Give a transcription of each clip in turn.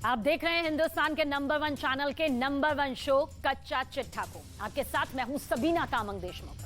आप देख रहे हैं हिंदुस्तान के नंबर 1 चैनल के नंबर 1 शो कच्चा चिट्ठा को। आपके साथ मैं हूं सबीना कामंग देशमुख।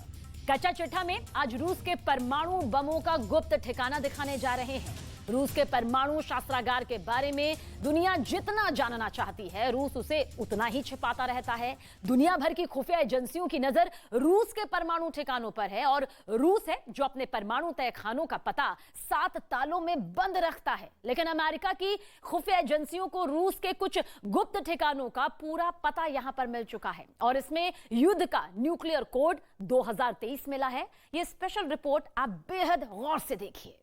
कच्चा चिट्ठा में आज रूस के परमाणु बमों का गुप्त ठिकाना दिखाने जा रहे हैं। रूस के परमाणु शस्त्रागार के बारे में दुनिया जितना जानना चाहती है, रूस उसे उतना ही छिपाता रहता है। दुनिया भर की खुफिया एजेंसियों की नजर रूस के परमाणु ठिकानों पर है और रूस है जो अपने परमाणु तहखानों का पता 7 तालों में बंद रखता है। लेकिन अमेरिका की खुफिया एजेंसियों को रूस के कुछ गुप्त ठिकानों का पूरा पता यहां पर मिल चुका है और इसमें युद्ध का न्यूक्लियर कोड 2023 मिला है। यह स्पेशल रिपोर्ट आप बेहद गौर से देखिए।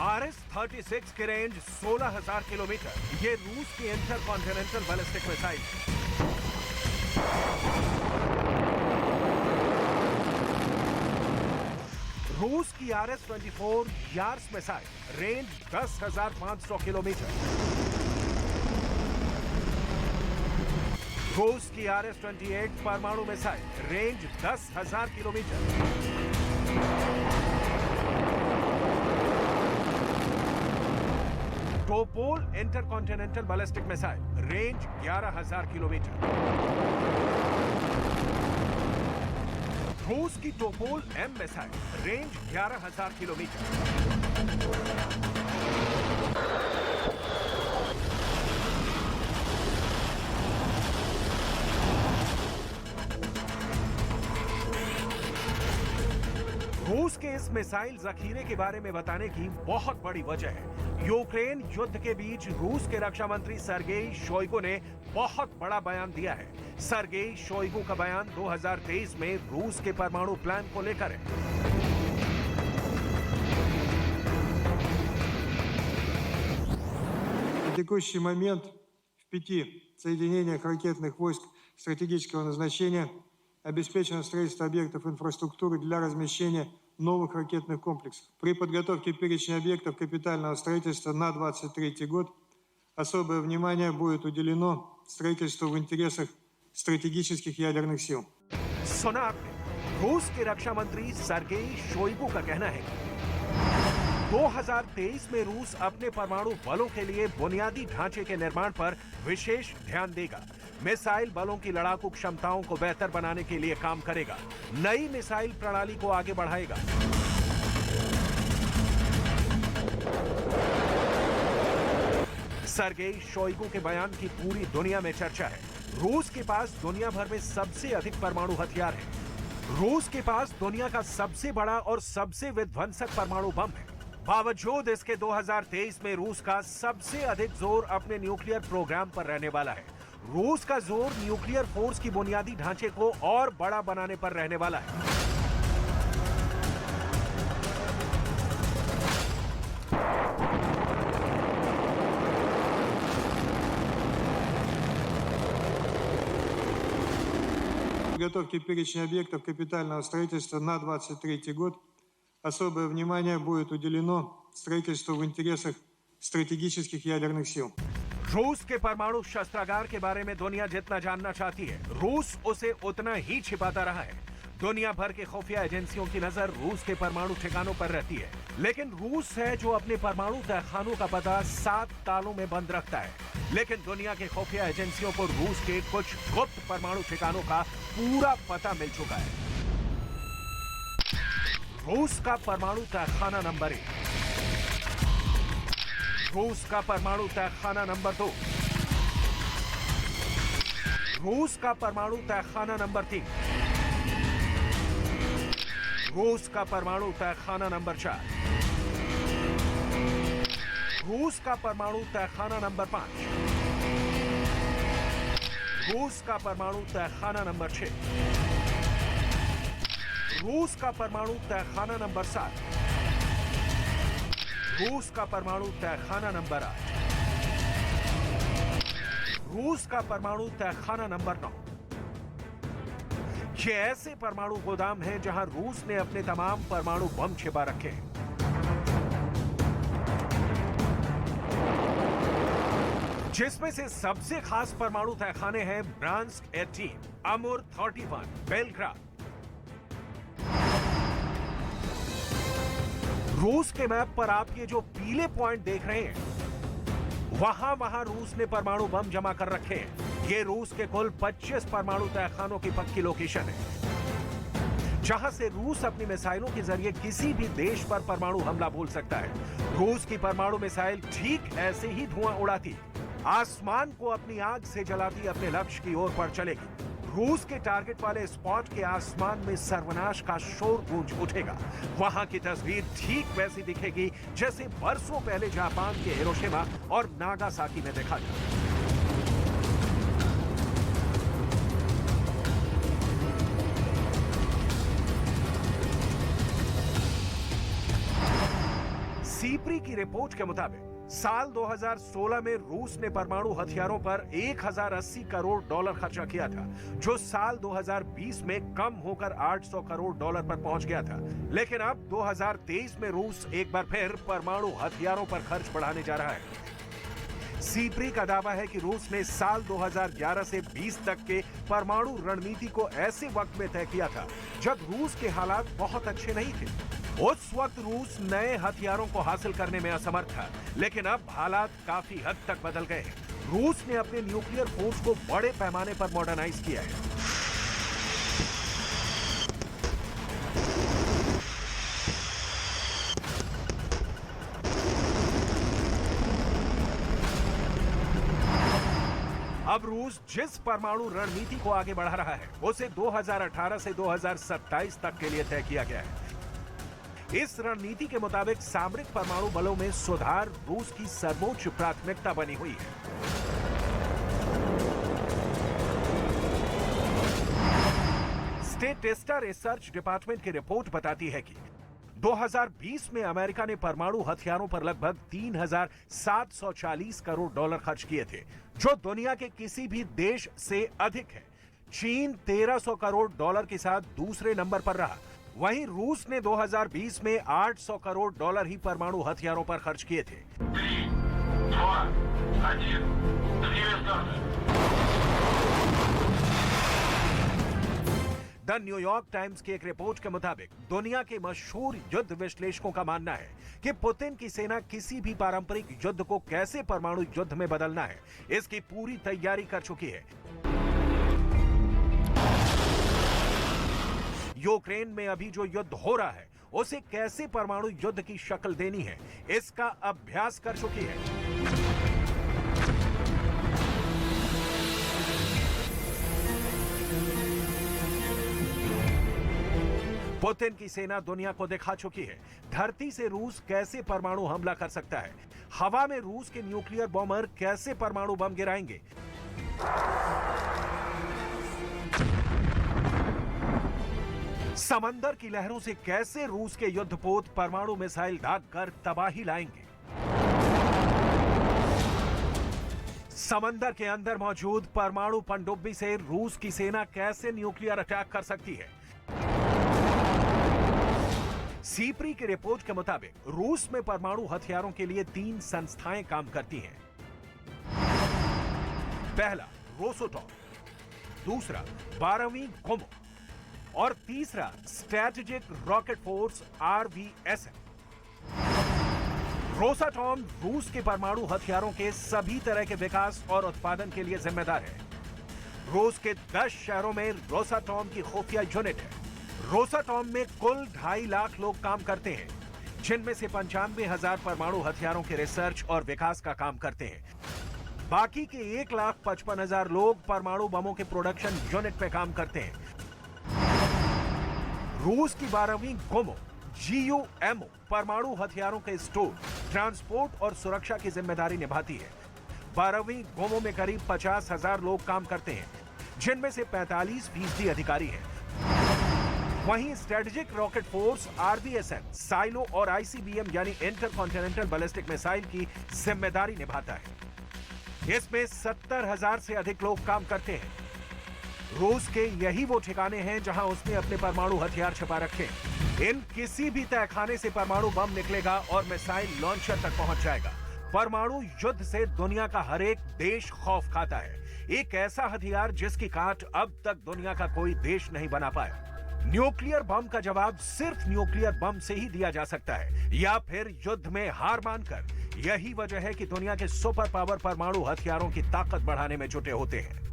RS-36 की रेंज 16,000 किलोमीटर। ये रूस की इंटरकॉन्टिनेंटल बैलिस्टिक मिसाइल है। रूस की RS-24 years missile range 10,500 kilometre. रूस की RS-28 परमाणु missile range 10,000 kilometre. Topol intercontinental ballistic missile range 11,000 kilometre. रूस की Topol M missile range 11,000 kilometre. रूस के इस मिसाइल जखीरे के बारे में बताने की बहुत बड़ी वजह है। यूक्रेन युद्ध के बीच रूस के रक्षा मंत्री सर्गेई शोइगु ने बहुत बड़ा बयान दिया है। सर्गेई शोइगु का बयान 2023 में रूस के परमाणु प्लान को लेकर है। На текущий момент в 5 соединениях ракетных войск стратегического назначения обеспечено строительство объектов инфраструктуры для размещения новых ракетных комплексов. При подготовке перечня объектов капитального строительства на 2023 год особое внимание будет уделено строительству в интересах стратегических ядерных сил. सुना आपने, रूस के रक्षा मंत्री सर्गेई शोइगु का कहना है कि 2023 में रूस अपने परमाणु बलों के लिए बुनियादी ढांचे के निर्माण पर विशेष ध्यान देगा। मिसाइल बलों की लड़ाकू क्षमताओं को बेहतर बनाने के लिए काम करेगा। नई मिसाइल प्रणाली को आगे बढ़ाएगा। सर्गेई शोइगु के बयान की पूरी दुनिया में चर्चा है। रूस के पास दुनिया भर में सबसे अधिक परमाणु हथियार है। रूस के पास दुनिया का सबसे बड़ा और सबसे विध्वंसक परमाणु बम है। बावजूद इसके 2023 में रूस का सबसे अधिक जोर अपने न्यूक्लियर प्रोग्राम पर रहने वाला है। रूस का जोर न्यूक्लियर फोर्स की बुनियादी ढांचे को और बड़ा बनाने पर रहने वाला है। Подготовки перечня объектов капитального строительства на 2023 год особое внимание будет уделено строительству в интересах стратегических ядерных сил. रूस के परमाणु शस्त्रागार के बारे में दुनिया जितना जानना चाहती है, रूस उसे उतना ही छिपाता रहा है। दुनिया भर के खुफिया एजेंसियों की नजर रूस के परमाणु ठिकानों पर रहती है, लेकिन रूस है जो अपने परमाणु तहखानों का पता 7 तालों में बंद रखता है। लेकिन दुनिया के खुफिया एजेंसियों को रूस के कुछ गुप्त परमाणु ठिकानों का पूरा पता मिल चुका है। रूस का परमाणु तहखाना नंबर 1, रूस का परमाणु तहखाना नंबर 2, रूस का परमाणु तहखाना नंबर 3, रूस का परमाणु तहखाना नंबर 4, रूस का परमाणु तहखाना नंबर 5, रूस का परमाणु तहखाना नंबर 6, रूस का परमाणु तहखाना नंबर 7, रूस का परमाणु तहखाना नंबर 8, रूस का परमाणु तहखाना नंबर 9। ये ऐसे परमाणु गोदाम हैं जहां रूस ने अपने तमाम परमाणु बम छिपा रखे हैं। जिसमें से सबसे खास परमाणु तहखाने हैं ब्रांस्क 18, अमूर 31, बेलग्राद। रूस के मैप पर आप ये जो पीले पॉइंट देख रहे हैं, वहां रूस ने परमाणु बम जमा कर रखे हैं। ये रूस के कुल 25 परमाणु तहखानों की पक्की लोकेशन है, जहां से रूस अपनी मिसाइलों के जरिए किसी भी देश पर परमाणु हमला बोल सकता है। रूस की परमाणु मिसाइल ठीक ऐसे ही धुआं उड़ाती, आसमान को अपनी आग से जलाती अपने लक्ष्य की ओर बढ़ चलेगी। रूस के टारगेट वाले स्पॉट के आसमान में सर्वनाश का शोर गूंज उठेगा। वहां की तस्वीर ठीक वैसी दिखेगी जैसे बरसों पहले जापान के हिरोशिमा और नागासाकी में देखा था। सीप्री की रिपोर्ट के मुताबिक साल 2016 में रूस ने परमाणु हथियारों पर 1080 करोड़ डॉलर खर्चा किया था, जो साल 2020 में कम होकर 800 करोड़ डॉलर पर पहुंच गया था। लेकिन अब 2023 में रूस एक बार फिर परमाणु हथियारों पर खर्च बढ़ाने जा रहा है। सीप्री का दावा है कि रूस ने साल 2011 से 20 तक के परमाणु रणनीति को ऐसे वक्त में तय किया था जब रूस के हालात बहुत अच्छे नहीं थे। उस वक्त रूस नए हथियारों को हासिल करने में असमर्थ था, लेकिन अब हालात काफी हद तक बदल गए हैं। रूस ने अपने न्यूक्लियर फोर्स को बड़े पैमाने पर मॉडर्नाइज किया है। अब रूस जिस परमाणु रणनीति को आगे बढ़ा रहा है, उसे 2018 से 2027 तक के लिए तय किया गया है। इस रणनीति के मुताबिक सामरिक परमाणु बलों में सुधार रूस की सर्वोच्च प्राथमिकता बनी हुई है। स्टेटिस्टा रिसर्च डिपार्टमेंट की रिपोर्ट बताती है कि 2020 में अमेरिका ने परमाणु हथियारों पर लगभग 3,740 करोड़ डॉलर खर्च किए थे, जो दुनिया के किसी भी देश से अधिक है। चीन 1,300 करोड़ डॉलर के साथ दूसरे नंबर पर रहा। वहीं रूस ने 2020 में 800 करोड़ डॉलर ही परमाणु हथियारों पर खर्च किए थे। 3, 2, 1, द न्यूयॉर्क टाइम्स की एक रिपोर्ट के मुताबिक दुनिया के मशहूर युद्ध विश्लेषकों का मानना है कि पुतिन की सेना किसी भी पारंपरिक युद्ध को कैसे परमाणु युद्ध में बदलना है, इसकी पूरी तैयारी कर चुकी है। यूक्रेन में अभी जो युद्ध हो रहा है, उसे कैसे परमाणु युद्ध की शक्ल देनी है, इसका अभ्यास कर चुकी है। पुतिन की सेना दुनिया को दिखा चुकी है धरती से रूस कैसे परमाणु हमला कर सकता है, हवा में रूस के न्यूक्लियर बॉम्बर कैसे परमाणु बम गिराएंगे। समंदर की लहरों से कैसे रूस के युद्धपोत परमाणु मिसाइल दागकर तबाही लाएंगे। समंदर के अंदर मौजूद परमाणु पनडुब्बी से रूस की सेना कैसे न्यूक्लियर अटैक कर सकती है। सीप्री की रिपोर्ट के मुताबिक रूस में परमाणु हथियारों के लिए 3 संस्थाएं काम करती हैं। पहला रोसोटॉम, दूसरा 12वीं गोमो और तीसरा strategic rocket force RVSM। Rosatom रूस के परमाणु हथियारों के सभी तरह के विकास और उत्पादन के लिए जिम्मेदार है। रूस के 10 शहरों में रोसाटॉम की खुफिया यूनिट है। रोसाटॉम में कुल 2.5 लाख लोग काम करते हैं, जिनमें से 95,000 परमाणु हथियारों के रिसर्च और विकास का काम करते हैं। बाकी के 1,55,000 लोग परमाणु बमों के प्रोडक्शन यूनिट पे काम करते हैं। रूस की 12वीं गोमो GUMO परमाणु हथियारों के स्टोर, ट्रांसपोर्ट और सुरक्षा की जिम्मेदारी निभाती है। 12वीं गोमो में करीब 50,000 लोग काम करते हैं, जिनमें से 45% अधिकारी हैं। वहीं strategic rocket force RBSM silo और ICBM यानी इंटरकॉन्टिनेंटल बैलिस्टिक मिसाइल की जिम्मेदारी निभाता है। इसमें 70,000 से अधिक लोग काम करते हैं। रूस के यही वो ठिकाने हैं जहां उसने अपने परमाणु हथियार छिपा रखे। इन किसी भी तहखाने से परमाणु बम निकलेगा और मिसाइल लॉन्चर तक पहुंच जाएगा। परमाणु युद्ध से दुनिया का हर एक देश खौफ खाता है। एक ऐसा हथियार जिसकी काट अब तक दुनिया का कोई देश नहीं बना पाया। न्यूक्लियर बम का जवाब सिर्फ न्यूक्लियर बम से ही दिया जा सकता है, या फिर युद्ध में हार मानकर। यही वजह है कि दुनिया के सुपर पावर परमाणु हथियारों की ताकत बढ़ाने में जुटे होते हैं।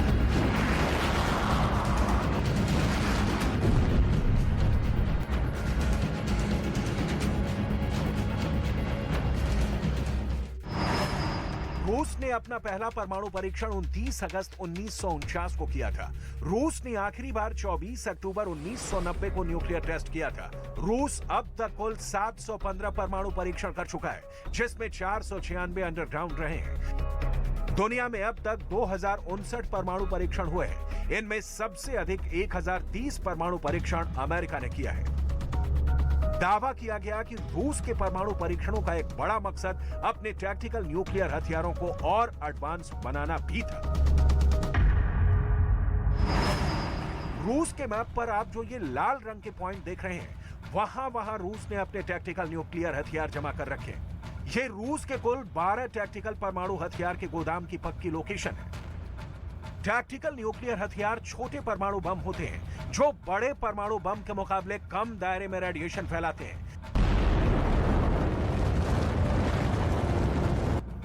रूस ने अपना पहला परमाणु परीक्षण 29 अगस्त 1949 को किया था। रूस ने आखिरी बार 24 अक्टूबर 1990 को न्यूक्लियर टेस्ट किया था। रूस अब तक कुल 715 परमाणु परीक्षण कर चुका है, जिसमें 496 अंडरग्राउंड रहे हैं। दुनिया में अब तक 2059 परमाणु परीक्षण हुए हैं। इनमें सबसे अधिक 1030 परमाणु परीक्षण अमेरिका ने किया है। दावा किया गया कि रूस के परमाणु परीक्षणों का एक बड़ा मकसद अपने टैक्टिकल न्यूक्लियर हथियारों को और एडवांस बनाना भी था। रूस के मैप पर आप जो ये लाल रंग के पॉइंट देख रहे हैं, वहां रूस ने अपने टैक्टिकल न्यूक्लियर हथियार जमा कर रखे हैं। ये रूस के कुल 12 टैक्टिकल परमाणु हथियार के गोदाम की पक्की लोकेशन है। टैक्टिकल न्यूक्लियर हथियार छोटे परमाणु बम होते हैं जो बड़े परमाणु बम के मुकाबले कम दायरे में रेडिएशन फैलाते हैं।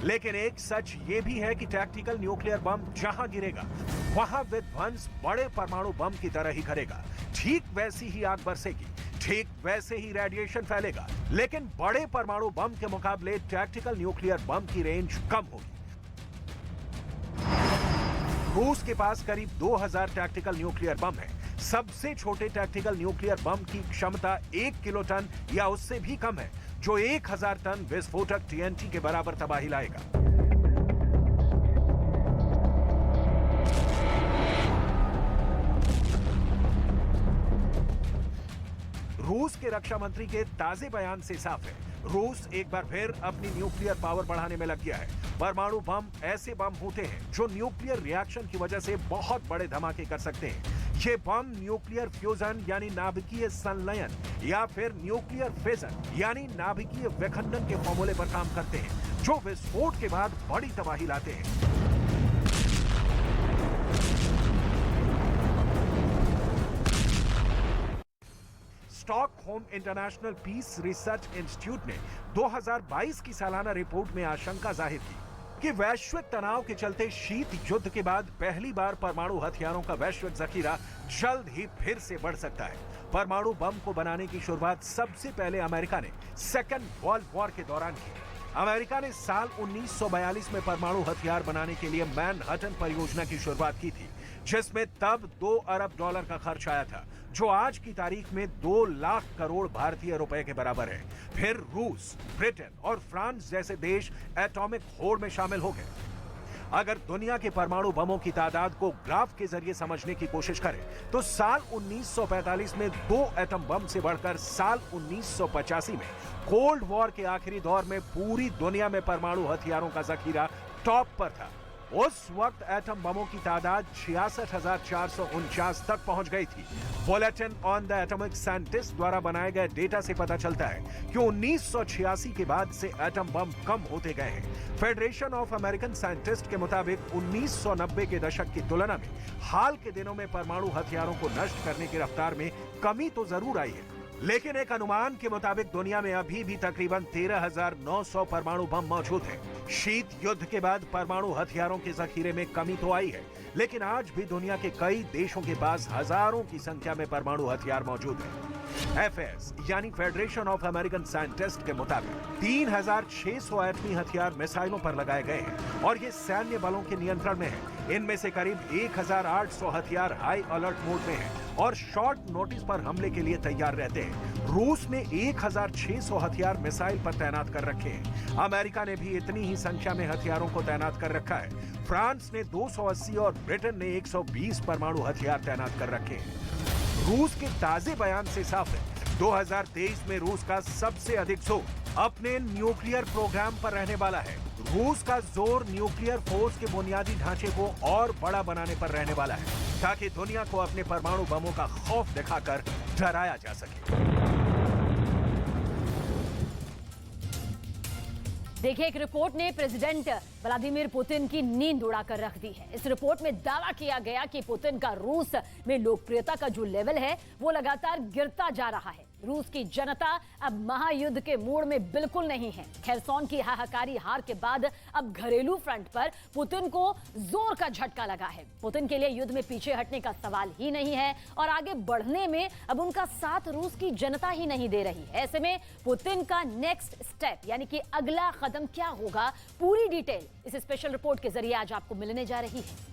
लेकिन एक सच ये भी है कि टैक्टिकल न्यूक्लियर बम जहां गिरेगा वहां विध्वंस बड़े परमाणु बम की तरह ही करेगा। ठीक वैसी ही आग बरसेगी, ठीक वैसे ही रेडिएशन फैलेगा, लेकिन बड़े परमाणु बम के मुकाबले टैक्टिकल न्यूक्लियर बम की रेंज कम होगी। रूस के पास करीब 2000 टैक्टिकल न्यूक्लियर बम है। सबसे छोटे टैक्टिकल न्यूक्लियर बम की क्षमता 1 किलोटन या उससे भी कम है, जो 1000 टन विस्फोटक टीएनटी के बराबर तबाही लाएगा। रूस के रक्षा मंत्री के ताजे बयान से साफ है, रूस एक बार फिर अपनी न्यूक्लियर पावर बढ़ाने में लग गया है। परमाणु बम ऐसे बम होते हैं जो न्यूक्लियर रिएक्शन की वजह से बहुत बड़े धमाके कर सकते हैं। ये बम न्यूक्लियर फ्यूजन यानी नाभिकीय संलयन या फिर न्यूक्लियर फिजन यानी नाभिकीय विखंडन के फॉर्मूले पर काम करते हैं, जो विस्फोट के बाद बड़ी तबाही लाते हैं। Stockholm International Peace Research Institute ने 2022 की सालाना रिपोर्ट में आशंका जाहिर की कि वैश्विक तनाव के चलते शीत युद्ध के बाद पहली बार परमाणु हथियारों का वैश्विक जखीरा जल्द ही फिर से बढ़ सकता है। परमाणु बम को बनाने की शुरुआत सबसे पहले अमेरिका ने सेकेंड वर्ल्ड वॉर के दौरान की। अमेरिका ने साल 1942 में परमाणु हथियार बनाने के लिए मैनहट्टन परियोजना की शुरुआत की थी, जिसमें तब $2 अरब का खर्च आया था, जो आज की तारीख में 2 लाख करोड़ भारतीय रुपए के बराबर है। फिर रूस, ब्रिटेन और फ्रांस जैसे देश एटॉमिक होड़ में शामिल हो गए। अगर दुनिया के परमाणु बमों की तादाद को ग्राफ के जरिए समझने की कोशिश करें, तो साल 1945 में 2 एटम बम से बढ़कर साल 1985 में कोल्ड वॉर के आखिरी दौर में पूरी दुनिया में परमाणु हथियारों का जखीरा टॉप पर था। उस वक्त एटम बमों की तादाद 66,449 तक पहुंच गई थी। Bulletin on the atomic scientist द्वारा बनाए गए डेटा से पता चलता है कि 1986 के बाद से एटम बम कम होते गए हैं। फेडरेशन ऑफ अमेरिकन साइंटिस्ट के मुताबिक 1990 के दशक की तुलना में हाल के दिनों में परमाणु हथियारों को नष्ट करने की रफ्तार में कमी तो जरूर आई है, लेकिन एक अनुमान के मुताबिक दुनिया में अभी भी तकरीबन 13,900 परमाणु बम मौजूद हैं। शीत युद्ध के बाद परमाणु हथियारों के जखीरे में कमी तो आई है, लेकिन आज भी दुनिया के कई देशों के पास हजारों की संख्या में परमाणु हथियार मौजूद हैं। एफएस यानी फेडरेशन ऑफ अमेरिकन साइंटिस्ट के मुताबिक 3,600 एटमी हथियार मिसाइलों पर लगाए गए हैं और ये सैन्य बलों के नियंत्रण में है। इनमें से करीब 1,800 हथियार हाई अलर्ट मोड में हैं और शॉर्ट नोटिस पर हमले के लिए तैयार रहते हैं। रूस ने 1,600 हथियार मिसाइल पर तैनात कर रखे हैं। अमेरिका ने भी इतनी ही संख्या में हथियारों को तैनात कर रखा है। फ्रांस ने 280 और ब्रिटेन ने 120 परमाणु हथियार तैनात कर रखे हैं। रूस के ताजे बयान से साफ है, 2023 में रूस का सबसे अधिक जोर अपने न्यूक्लियर प्रोग्राम पर रहने वाला है। रूस का जोर न्यूक्लियर फोर्स के बुनियादी ढांचे को और बड़ा बनाने पर रहने वाला है, ताकि दुनिया को अपने परमाणु बमों का खौफ दिखाकर डराया जा सके। देखिए, एक रिपोर्ट ने प्रेसिडेंट व्लादिमीर पुतिन की नींद उड़ाकर रख दी है। इस रिपोर्ट में दावा किया गया कि पुतिन का रूस में लोकप्रियता का जो लेवल है वो लगातार गिरता जा रहा है। रूस की जनता अब महायुद्ध के मूड में बिल्कुल नहीं है। खेरसॉन की हाहाकारी हार के बाद अब घरेलू फ्रंट पर पुतिन को जोर का झटका लगा है। पुतिन के लिए युद्ध में पीछे हटने का सवाल ही नहीं है और आगे बढ़ने में अब उनका साथ रूस की जनता ही नहीं दे रही है। ऐसे में पुतिन का नेक्स्ट स्टेप यानी कि अगला कदम क्या होगा, पूरी डिटेल इस स्पेशल रिपोर्ट के जरिए आज आपको मिलने जा रही है।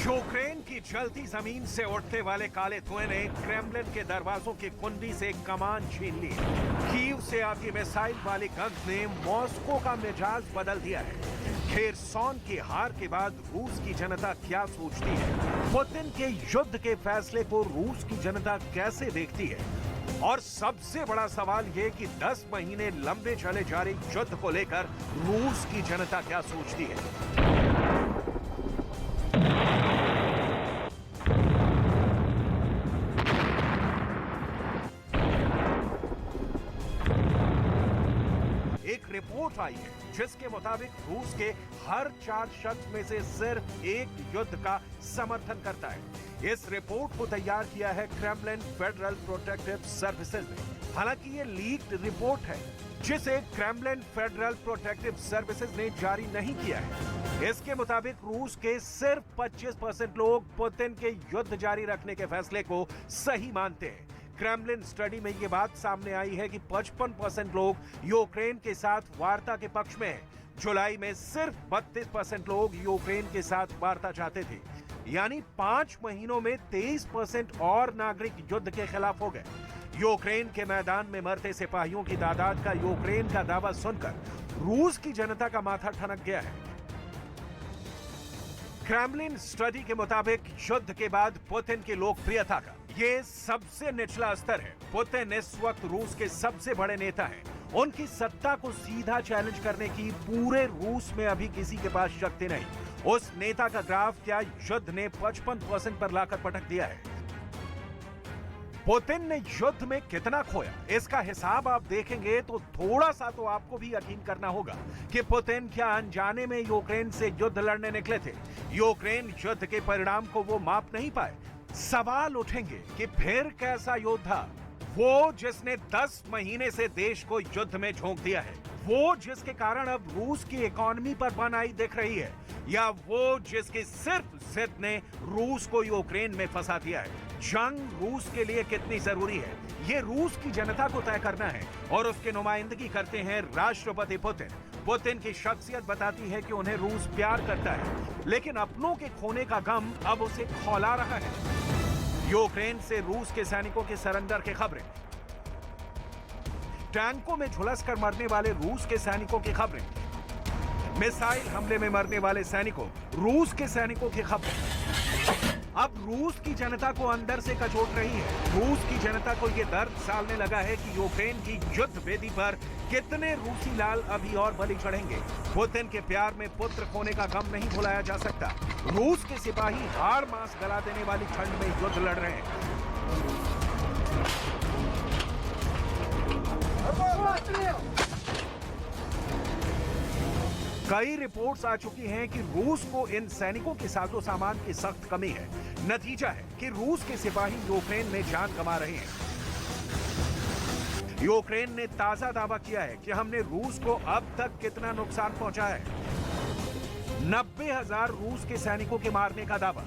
यूक्रेन की जलती जमीन से उठने वाले काले धुएं ने क्रेमलिन के दरवाजों की कुंडी से कमान छीन ली। कीव से आती मिसाइल वाली गंध ने मॉस्को का मिजाज बदल दिया है। खेरसॉन की हार के बाद रूस की जनता क्या सोचती है, पुतिन के युद्ध के फैसले को रूस की जनता कैसे देखती है, और सबसे बड़ा सवाल ये कि 10 महीने लंबे चले जा रहे युद्ध को लेकर रूस की जनता क्या सोचती है। एक रिपोर्ट आई है जिसके मुताबिक रूस के हर 4 शख्स में से सिर्फ एक युद्ध का समर्थन करता है। इस रिपोर्ट को तैयार किया है क्रेमलिन फेडरल प्रोटेक्टिव सर्विसेज ने। हालांकि ये लीक्ड रिपोर्ट है जिसे क्रेमलिन फेडरल प्रोटेक्टिव सर्विसेज ने जारी नहीं किया है। इसके मुताबिक रूस के सिर्फ 25% लोग पुतिन के युद्ध जारी रखने के फैसले को सही मानते हैं। क्रेमलिन स्टडी में ये बात सामने आई है कि 55% लोग यूक्रेन के साथ वार्ता के पक्ष में हैं। जुलाई में सिर्फ 32% लोग यूक्रेन के साथ वार्ता चाहते थे, यानी 5 महीनों में 23% और नागरिक युद्ध के खिलाफ हो गए। यूक्रेन के मैदान में मरते सिपाहियों की तादाद का यूक्रेन का दावा सुनकर रूस की जनता का माथा ठनक गया है। क्रेमलिन स्टडी के मुताबिक युद्ध के बाद पुतिन की लोकप्रियता का ये सबसे निचला स्तर है। पुतिन इस वक्त रूस के सबसे बड़े नेता हैं। उनकी सत्ता को सीधा चैलेंज करने की पूरे रूस में अभी किसी के पास शक्ति नहीं। उस नेता का ग्राफ क्या युद्ध ने 55% पर लाकर पटक दिया है। पुतिन ने युद्ध में कितना खोया, इसका हिसाब आप देखेंगे तो थोड़ा सा तो आपको भी यकीन करना होगा कि पुतिन क्या अनजाने में यूक्रेन से युद्ध लड़ने निकले थे। यूक्रेन युद्ध के परिणाम को वो माप नहीं पाए। सवाल उठेंगे कि फिर कैसा योद्धा, वो जिसने 10 महीने से देश को युद्ध में झोंक दिया है, वो जिसके कारण अब रूस की इकोनॉमी पर बन आई दिख रही है, या वो जिसकी सिर्फ जिद ने रूस को यूक्रेन में फंसा दिया है। जंग रूस के लिए कितनी जरूरी है, ये रूस की जनता को तय करना है और उसकी नुमाइंदगी करते हैं राष्ट्रपति पुतिन। पुतिन की शख्सियत बताती है कि उन्हें रूस प्यार करता है, लेकिन अपनों के खोने का गम अब उसे खौला रहा है। यूक्रेन से रूस के सैनिकों के सरेंडर की खबरें, टैंकों में झुलसकर मरने वाले रूस के सैनिकों की खबरें, मिसाइल हमले में मरने वाले सैनिकों, रूस के सैनिकों की खबरें अब रूस की जनता को अंदर से कचोट रही है। रूस की जनता को यह दर्द सालने लगा है कि यूक्रेन की युद्ध वेदी पर कितने रूसी लाल अभी और बलि चढ़ेंगे। पुतिन के प्यार में पुत्र खोने का गम नहीं भुलाया जा सकता। रूस के सिपाही हाड़ मांस गला देने वाली ठंड में युद्ध लड़ रहे हैं। कई रिपोर्ट्स आ चुकी हैं कि रूस को इन सैनिकों के साजो सामान की सख्त कमी है। नतीजा है कि रूस के सिपाही यूक्रेन में जान गंवा रहे हैं। यूक्रेन ने ताजा दावा किया है कि हमने रूस को अब तक कितना नुकसान पहुंचाया है। 90,000 रूस के सैनिकों के मारने का दावा।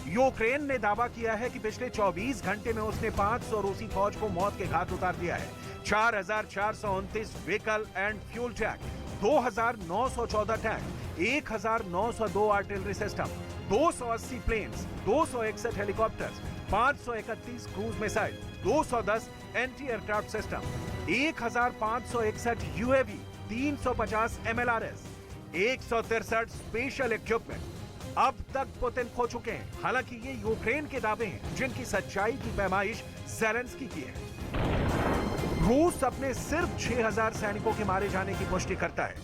यूक्रेन ने दावा किया है कि पिछले 24 घंटे में उसने 500 रूसी फौज को मौत के घाट उतार दिया है। 4,429 vehicle and fuel tank, 2,914 tank, 1,902 artillery system, 280 planes, 261 helicopters, 531 cruise missile, 210 anti aircraft system, 1,561 UAV, 350 MLRS, 163 special equipment, अब तक पुतिन खो चुके हैं। हालांकि ये यूक्रेन के दावे हैं जिनकी सच्चाई की पैमाइश ज़ेलेंस्की की है। रूस अपने सिर्फ 6000 सैनिकों के मारे जाने की पुष्टि करता है।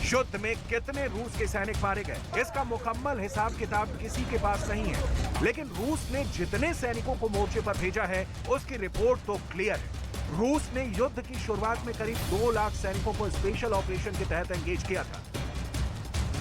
युद्ध में कितने रूस के सैनिक मारे गए इसका मुकम्मल हिसाब किताब किसी के पास नहीं है, लेकिन रूस ने जितने सैनिकों को मोर्चे पर भेजा है उसकी रिपोर्ट तो क्लियर है। रूस ने युद्ध की शुरुआत में करीब 2 लाख सैनिकों को स्पेशल ऑपरेशन के तहत एंगेज किया था।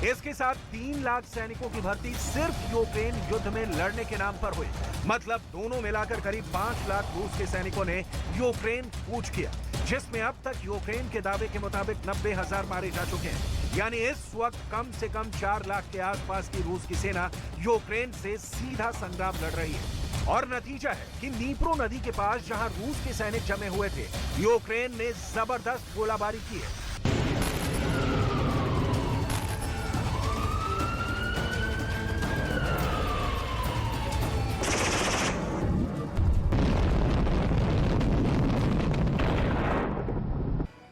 इसके साथ 3 लाख सैनिकों की भर्ती सिर्फ यूक्रेन युद्ध में लड़ने के नाम पर हुई। मतलब दोनों मिलाकर करीब 5 लाख रूस के सैनिकों ने यूक्रेन कूच किया, जिसमें अब तक यूक्रेन के दावे के मुताबिक 90,000 मारे जा चुके हैं। यानी इस वक्त कम से कम 4 लाख के आसपास की रूस की सेना यूक्रेन से सीधा संग्राम लड़ रही है। और नतीजा है कि नीप्रो नदी के पास जहां रूस के सैनिक जमे हुए थे, यूक्रेन ने जबरदस्त गोलाबारी की है।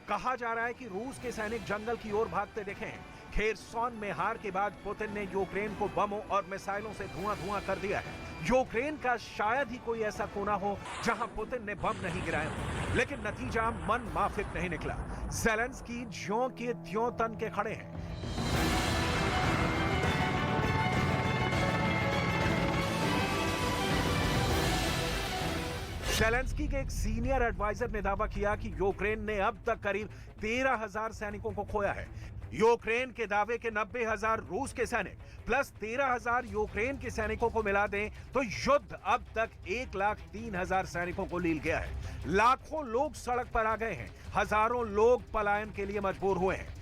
कहा जा रहा है कि रूस के सैनिक जंगल की ओर भागते दिखे हैं। खेरसॉन में हार के बाद पुतिन ने यूक्रेन को बमों और मिसाइलों से धुआं कर दिया है। यूक्रेन का शायद ही कोई ऐसा कोना हो जहां पुतिन ने बम नहीं गिराए हो, लेकिन नतीजा मन माफिक नहीं निकला। ज़ेलेंस्की ज्यों के त्यों तन के खड़े हैं। ज़ेलेंस्की के एक सीनियर एडवाइजर ने दावा किया कि यूक्रेन ने अब तक करीब 13,000 सैनिकों को खोया है। यूक्रेन के दावे के 90,000 रूस के सैनिक प्लस 13,000 यूक्रेन के सैनिकों को मिला दें तो युद्ध अब तक 1,03,000 सैनिकों को लील गया है। लाखों लोग सड़क पर आ गए हैं, हजारों लोग पलायन के लिए मजबूर हुए हैं।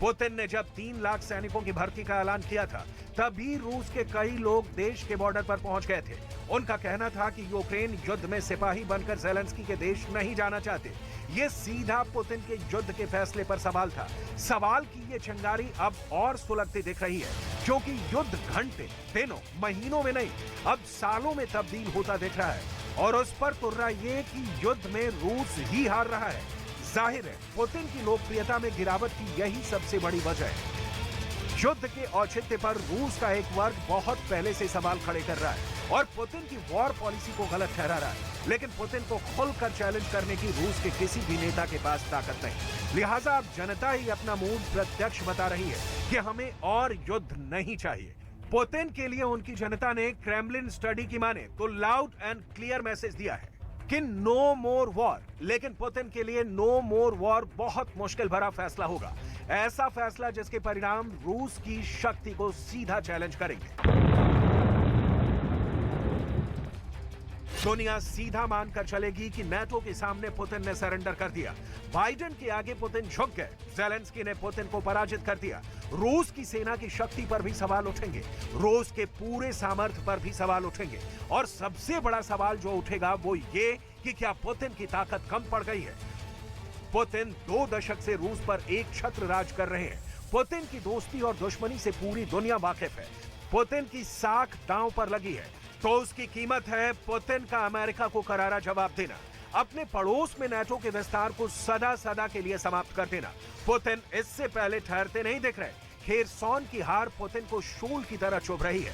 पुतिन ने जब 3 लाख सैनिकों की भर्ती का ऐलान किया था, तभी रूस के कई लोग देश के बॉर्डर पर पहुंच गए थे। उनका कहना था कि यूक्रेन युद्ध में सिपाही बनकर ज़ेलेंस्की के देश नहीं जाना चाहते। ये सीधा पुतिन के युद्ध के फैसले पर सवाल था। सवाल की ये चिंगारी अब और सुलगती दिख रही है, क्योंकि युद्ध घंटे, दिनों, महीनों में नहीं, अब सालों में तब्दील होता दिख रहा है। और उस पर तुर्रा ये कि युद्ध में रूस ही हार रहा है। जाहिर है पुतिन की लोकप्रियता में गिरावट की यही सबसे बड़ी वजह है। युद्ध के औचित्य पर रूस का एक वर्ग बहुत पहले से सवाल खड़े कर रहा है और पुतिन की वॉर पॉलिसी को गलत ठहरा रहा है। लेकिन पुतिन को खुलकर चैलेंज करने की रूस के किसी भी नेता के पास ताकत नहीं। लिहाजा अब जनता ही अपना मूड प्रत्यक्ष बता रही है कि हमें और युद्ध नहीं चाहिए। पुतिन के लिए उनकी जनता ने क्रेमलिन स्टडी की माने तो लाउड एंड क्लियर मैसेज दिया है कि नो मोर वॉर। लेकिन पुतिन के लिए नो मोर वॉर बहुत मुश्किल भरा फैसला होगा। ऐसा फैसला जिसके परिणाम रूस की शक्ति को सीधा चैलेंज करेंगे। दुनिया सीधा मानकर चलेगी कि नाटो के सामने पुतिन ने सरेंडर कर दिया। बाइडेन के आगे पुतिन झुक गए। ज़ेलेंस्की ने पुतिन को पराजित कर दिया। रूस की सेना की शक्ति पर भी सवाल उठेंगे, रूस के पूरे सामर्थ्य पर भी सवाल उठेंगे। और सबसे बड़ा सवाल जो उठेगा वो ये कि क्या पुतिन की ताकत कम पड़ गई है। पुतिन 2 दशक से रूस पर एक छत्र राज कर रहे हैं। पुतिन की दोस्ती और दुश्मनी से पूरी दुनिया वाकिफ है। पुतिन की साख दांव पर लगी है, तो उसकी कीमत है पुतिन का अमेरिका को करारा जवाब देना, अपने पड़ोस में नाटो के विस्तार को सदा सदा के लिए समाप्त कर देना। पुतिन इससे पहले ठहरते नहीं दिख रहे। खेरसॉन की हार पुतिन को शूल की तरह चुभ रही है।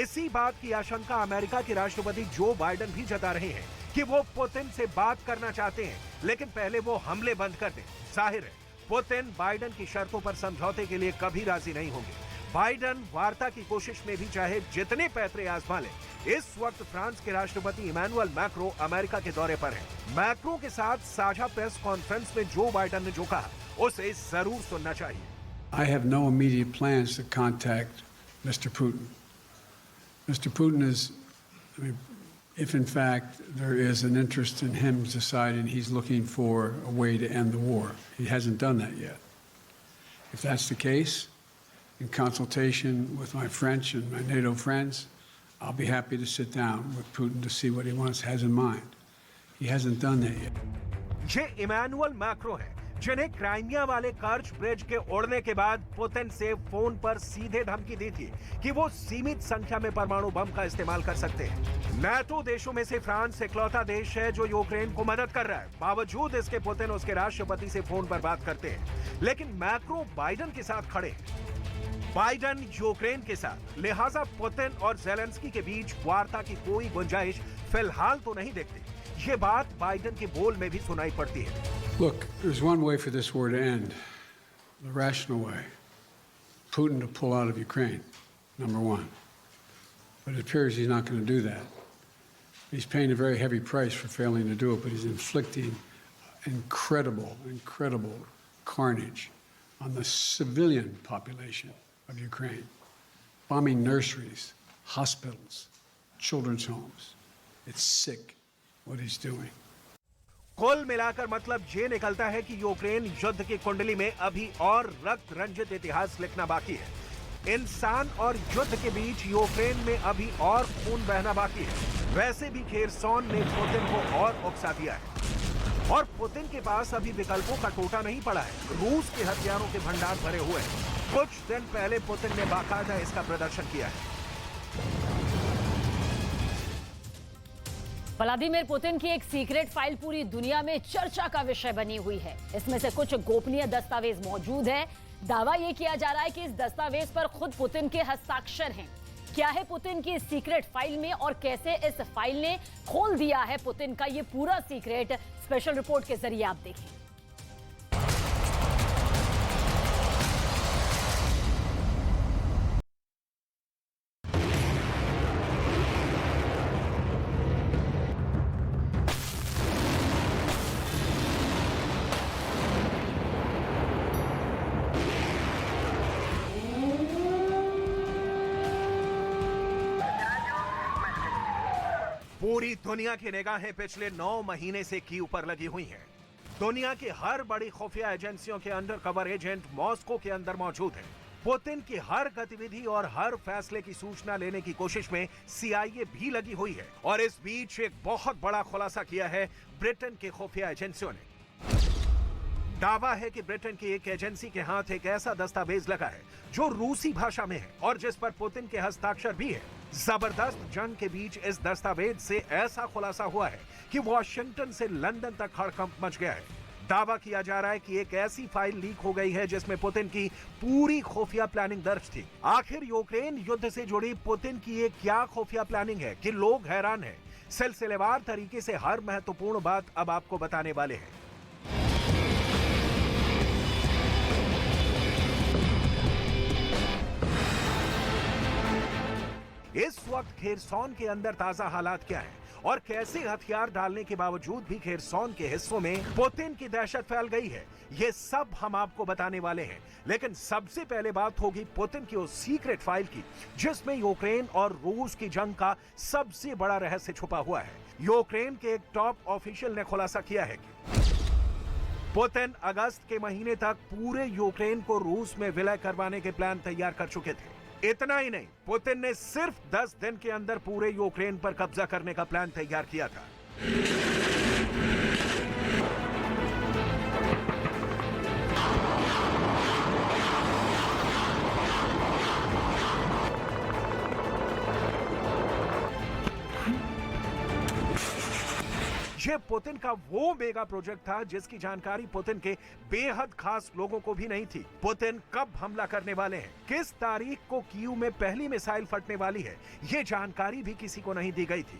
इसी बात की आशंका अमेरिका के राष्ट्रपति जो बाइडेन भी जता रहे हैं कि वो पुतिन से बात करना चाहते हैं, लेकिन पहले वो हमले बंद कर दें। जाहिर है पुतिन बाइडेन की शर्तों पर समझौते के लिए कभी राजी नहीं होंगे। बाइडेन वार्ता की कोशिश में भी चाहे जितने पैतरे आजमा लें, इस वक्त फ्रांस के राष्ट्रपति इमैनुअल मैक्रो अमेरिका के दौरे पर हैं। मैक्रो के साथ साझा प्रेस कॉन्फ्रेंस में जो बाइडेन ने जो कहा उसे जरूर सुनना चाहिए। I have no immediate plans to contact Mr. Putin. Mr. Putin is, I mean, if in fact there is an interest in him deciding he's looking for a way to end the war. He hasn't done that yet. If that's the case, in consultation with my French and my NATO friends, I'll be happy to sit down with Putin to see what he has in mind. He hasn't done that yet. ये Emmanuel Macron है। जिन्हें Crimea वाले कर्च bridge के उड़ने के बाद Putin से phone पर सीधे धमकी दी थी कि वो सीमित संख्या में परमाणु बम का इस्तेमाल कर सकते हैं। नाटो देशों में से फ्रांस इकलौता देश है जो यूक्रेन को मदद कर रहा है। बावजूद इसके पुतिन उसके राष्ट्रपति से फोन पर बात करते हैं, लेकिन मैक्रो बाइडेन के साथ खड़े हैं। बाइडेन यूक्रेन के साथ, लिहाजा पुतिन और जेलेंस्की के बीच वार्ता की कोई गुंजाइश फिलहाल तो नहीं देखती। ये बात बाइडेन के बोल में भी सुनाई पड़ती है। Look, there's one way for this war to end, the rational way. Putin to pull out of Ukraine, number one. But it appears he's not going to do that. He's paying a very heavy price for failing to do it, but he's inflicting incredible carnage on the civilian population of Ukraine, bombing nurseries, hospitals, children's homes. It's sick what he's doing. कुल मिलाकर मतलब ये निकलता है कि Ukraine युद्ध की कुंडली में अभी और रक्त रंजित इतिहास लिखना बाकी है। इंसान और युद्ध के बीच यूक्रेन में अभी और खून बहना बाकी है। वैसे भी खेरसॉन ने पुतिन को और उकसा दिया है और पुतिन के पास अभी विकल्पों का टोटा नहीं पड़ा है। रूस के हथियारों के भंडार भरे हुए हैं। कुछ दिन पहले पुतिन ने बाकायदा इसका प्रदर्शन किया है। व्लादिमीर पुतिन की एक सीक्रेट फाइल पूरी दुनिया में चर्चा का विषय बनी हुई है। इसमें से कुछ गोपनीय दस्तावेज मौजूद है। दावा यह किया जा रहा है कि इस दस्तावेज पर खुद पुतिन के हस्ताक्षर हैं। क्या है पुतिन की इस सीक्रेट फाइल में और कैसे इस फाइल ने खोल दिया है पुतिन का ये पूरा सीक्रेट, स्पेशल रिपोर्ट के जरिए आप देखें। पूरी दुनिया की निगाहें पिछले 9 महीने से कीव पर लगी हुई हैं। दुनिया की हर बड़ी खुफिया एजेंसियों के अंडरकवर एजेंट मॉस्को के अंदर मौजूद हैं। पुतिन की हर गतिविधि और हर फैसले की सूचना लेने की कोशिश में CIA भी लगी हुई है। और इस बीच एक बहुत बड़ा खुलासा किया है ब्रिटेन के खुफिया एजेंसियों ने। दावा है कि ब्रिटेन की एक एजेंसी के हाथ एक ऐसा दस्तावेज लगा है जो रूसी भाषा में है और जिस पर पुतिन के हस्ताक्षर भी है। जबरदस्त जंग के बीच इस दस्तावेज से ऐसा खुलासा हुआ है कि वॉशिंगटन से लंदन तक हड़कंप मच गया है। दावा किया जा रहा है कि एक ऐसी फाइल लीक हो गई है जिसमें पुतिन की पूरी खुफिया प्लानिंग दर्ज थी। आखिर यूक्रेन युद्ध से जुड़ी पुतिन की ये क्या खुफिया प्लानिंग है कि लोग हैरान हैं। सिलसिलेवार तरीके से हर महत्वपूर्ण बात अब आपको बताने वाले हैं। इस वक्त खेरसॉन के अंदर ताजा हालात क्या है और कैसे हथियार डालने के बावजूद भी खेरसॉन के हिस्सों में पुतिन की दहशत फैल गई है, ये सब हम आपको बताने वाले हैं। लेकिन सबसे पहले बात होगी पुतिन की उस सीक्रेट फाइल की जिसमें यूक्रेन और रूस की जंग का सबसे बड़ा रहस्य छुपा हुआ है। यूक्रेन के एक टॉप ऑफिशियल ने खुलासा किया है कि पुतिन अगस्त के महीने तक पूरे यूक्रेन को रूस में विलय करवाने के प्लान तैयार कर चुके थे। इतना ही नहीं, पुतिन ने सिर्फ 10 दिन के अंदर पूरे यूक्रेन पर कब्जा करने का प्लान तैयार किया था। यह पुतिन का वो मेगा प्रोजेक्ट था जिसकी जानकारी पुतिन के बेहद खास लोगों को भी नहीं थी। पुतिन कब हमला करने वाले हैं, किस तारीख को कीव में पहली मिसाइल फटने वाली है, यह जानकारी भी किसी को नहीं दी गई थी।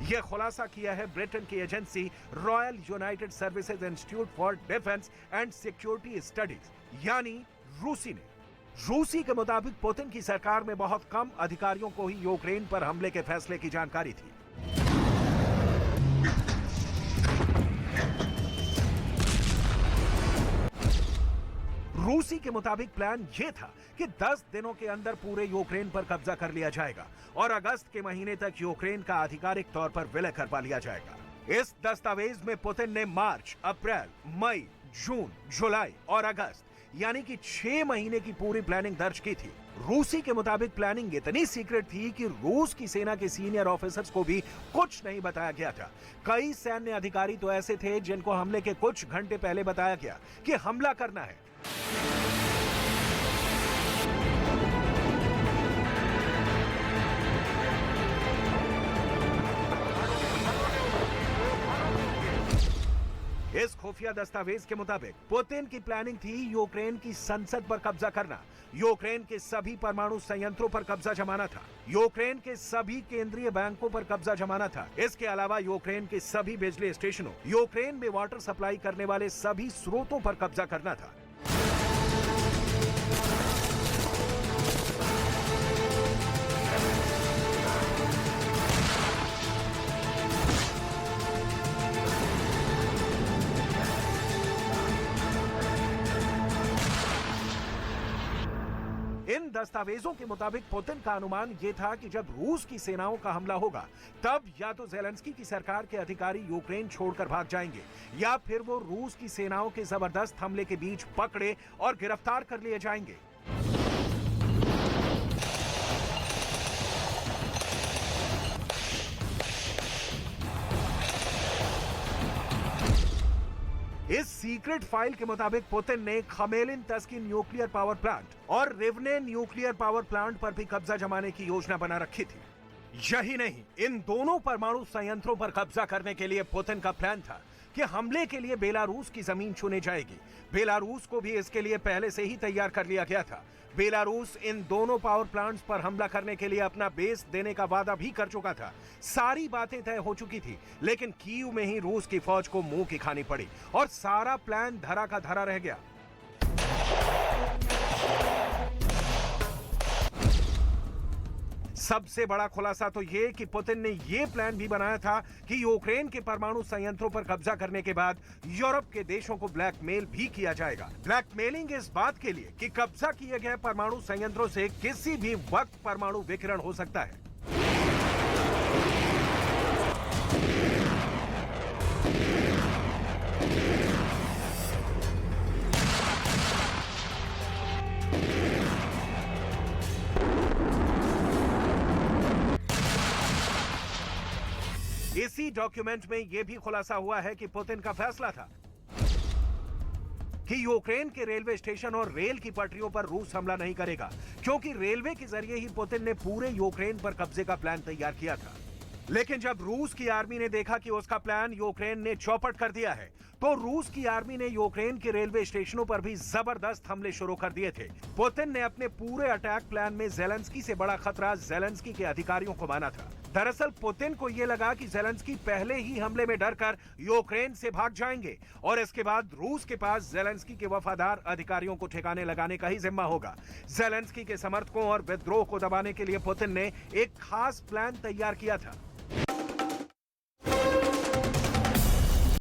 यह खुलासा किया है ब्रिटेन की agency royal United services institute for defence and security studies यानी रूसी ने। रूसी के मुताबिक पुतिन की सरकार में बहुत कम अधिकारियों को ही यूक्रेन पर हमले के फैसले की जानकारी थी। रूसी के मुताबिक प्लान यह था कि 10 दिनों के अंदर पूरे यूक्रेन पर कब्जा कर लिया जाएगा और अगस्त के महीने तक यूक्रेन का आधिकारिक तौर पर विलय करवा लिया जाएगा। इस दस्तावेज में पुतिन ने मार्च, अप्रैल, मई, जून, जुलाई और अगस्त यानी कि 6 महीने की पूरी प्लानिंग दर्ज की थी। रूसी के मुताबिक प्लानिंग इतनी सीक्रेट थी कि रूस की सेना के सीनियर ऑफिसर्स को भी कुछ नहीं बताया गया था। कई सैन्य अधिकारी तो ऐसे थे जिनको हमले के कुछ घंटे पहले बताया गया कि हमला करना है। इस खुफिया दस्तावेज के मुताबिक पुतिन की प्लानिंग थी यूक्रेन की संसद पर कब्जा करना, यूक्रेन के सभी परमाणु संयंत्रों पर कब्जा जमाना था, यूक्रेन के सभी केंद्रीय बैंकों पर कब्जा जमाना था। इसके अलावा यूक्रेन के सभी बिजली स्टेशनों, यूक्रेन में वाटर सप्लाई करने वाले सभी स्रोतों पर कब्जा करना था। इन दस्तावेजों के मुताबिक पुतिन का अनुमान यह था कि जब रूस की सेनाओं का हमला होगा तब या तो ज़ेलेंस्की की सरकार के अधिकारी यूक्रेन छोड़कर भाग जाएंगे या फिर वो रूस की सेनाओं के जबरदस्त हमले के बीच पकड़े और गिरफ्तार कर लिए जाएंगे। इस सीक्रेट फाइल के मुताबिक पुतिन ने खमेलिन तस्किन न्यूक्लियर पावर प्लांट और रिवने न्यूक्लियर पावर प्लांट पर भी कब्जा जमाने की योजना बना रखी थी। यही नहीं, इन दोनों परमाणु संयंत्रों पर कब्जा करने के लिए पुतिन का प्लान था कि हमले के लिए बेलारूस की जमीन चुनी जाएगी। बेलारूस को भी इसके लिए पहले से ही तैयार कर लिया गया था। बेलारूस इन दोनों पावर प्लांट्स पर हमला करने के लिए अपना बेस देने का वादा भी कर चुका था। सारी बातें तय हो चुकी थी, लेकिन कीव में ही रूस की फौज को मुंह की खानी पड़ी और सारा प्लान धरा का धरा रह गया। सबसे बड़ा खुलासा तो यह कि पुतिन ने यह प्लान भी बनाया था कि यूक्रेन के परमाणु संयंत्रों पर कब्जा करने के बाद यूरोप के देशों को ब्लैकमेल भी किया जाएगा। ब्लैकमेलिंग इस बात के लिए कि कब्जा किए गए परमाणु संयंत्रों से किसी भी वक्त परमाणु विकिरण हो सकता है। इसी डॉक्यूमेंट में यह भी खुलासा हुआ है कि पुतिन का फैसला था कि यूक्रेन के रेलवे स्टेशन और रेल की पटरियों पर रूस हमला नहीं करेगा, क्योंकि रेलवे के जरिए ही पुतिन ने पूरे यूक्रेन पर कब्जे का प्लान तैयार किया था। लेकिन जब रूस की आर्मी ने देखा कि उसका प्लान यूक्रेन ने चौपट कर दिया है, तो रूस की आर्मी ने यूक्रेन के रेलवे स्टेशनों पर भी जबरदस्त हमले शुरू कर दिए थे। पुतिन ने अपने पूरे अटैक प्लान में ज़ेलेंस्की से बड़ा खतरा ज़ेलेंस्की के अधिकारियों को माना था। दरअसल पुतिन को यह लगा कि ज़ेलेंस्की पहले ही हमले में डरकर यूक्रेन से भाग जाएंगे और इसके बाद रूस के पास ज़ेलेंस्की के वफादार अधिकारियों को ठिकाने लगाने का ही जिम्मा होगा। ज़ेलेंस्की के समर्थकों और विद्रोह को दबाने के लिए पुतिन ने एक खास प्लान तैयार किया था।